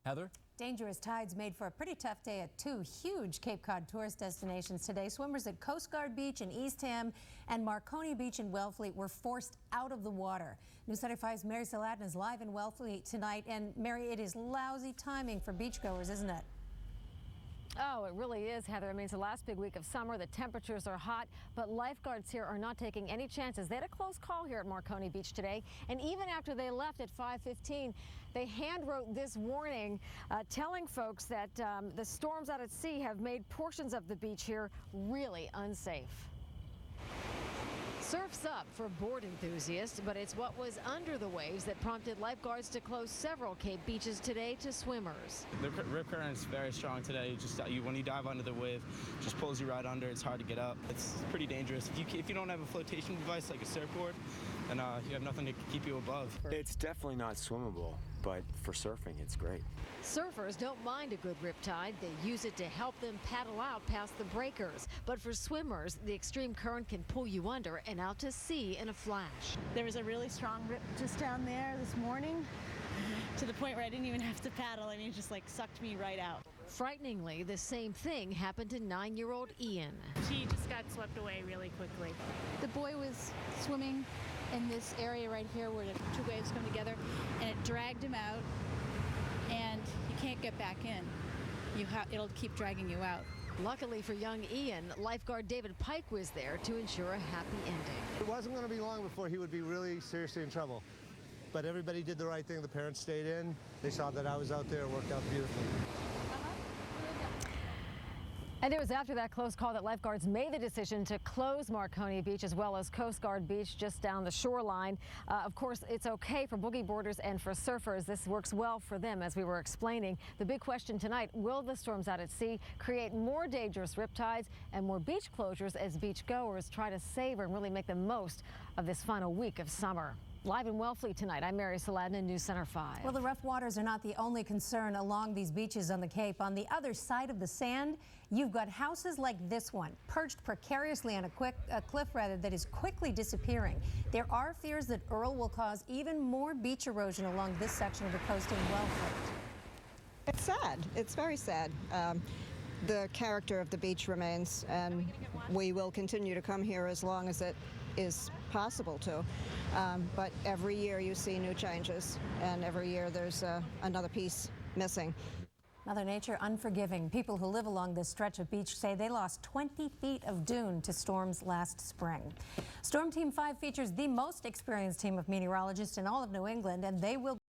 Heather? Dangerous tides made for a pretty tough day at two huge Cape Cod tourist destinations today. Swimmers at Coast Guard Beach in Eastham and Marconi Beach in Wellfleet were forced out of the water. News Center 5's Mary Saladin is live in Wellfleet tonight. And Mary, it is lousy timing for beachgoers, isn't it? Oh, it really is, Heather. I mean, it's the last big week of summer. The temperatures are hot, but lifeguards here are not taking any chances. They had a close call here at Marconi Beach today, and even after they left at 5:15, they hand-wrote this warning telling folks that the storms out at sea have made portions of the beach here really unsafe. Surf's up for board enthusiasts, but it's what was under the waves that prompted lifeguards to close several Cape beaches today to swimmers. The rip current is very strong today. When you dive under the wave, it just pulls you right under. It's hard to get up. It's pretty dangerous. If you don't have a flotation device like a surfboard, then you have nothing to keep you above. It's definitely not swimmable, but for surfing, it's great. Surfers don't mind a good riptide. They use it to help them paddle out past the breakers. But for swimmers, the extreme current can pull you under and out to sea in a flash. There was a really strong rip just down there this morning, to the point where I didn't even have to paddle. I mean, it just like sucked me right out. Frighteningly, the same thing happened to 9-year-old Ian. She just got swept away really quickly. The boy was swimming in this area right here where the two waves come together, and it dragged him out, and you can't get back in. It'll keep dragging you out. Luckily for young Ian, lifeguard David Pike was there to ensure a happy ending. It wasn't going to be long before he would be really seriously in trouble. But everybody did the right thing. The parents stayed in. They saw that I was out there. It worked out beautifully. And it was after that close call that lifeguards made the decision to close Marconi Beach as well as Coast Guard Beach just down the shoreline. Of course, it's okay for boogie boarders and for surfers. This works well for them, as we were explaining. The big question tonight, will the storms out at sea create more dangerous riptides and more beach closures as beachgoers try to savor and really make the most of this final week of summer? Live in Wellfleet tonight, I'm Mary Saladin in News Center 5. Well, the rough waters are not the only concern along these beaches on the Cape. On the other side of the sand, you've got houses like this one, perched precariously on a cliff that is quickly disappearing. There are fears that Earl will cause even more beach erosion along this section of the coast in Wellfleet. It's sad. It's very sad. The character of the beach remains, and we will continue to come here as long as it is possible to. But every year you see new changes, and every year there's another piece missing. Mother Nature unforgiving. People who live along this stretch of beach say they lost 20 feet of dune to storms last spring. Storm Team 5 features the most experienced team of meteorologists in all of New England, and they will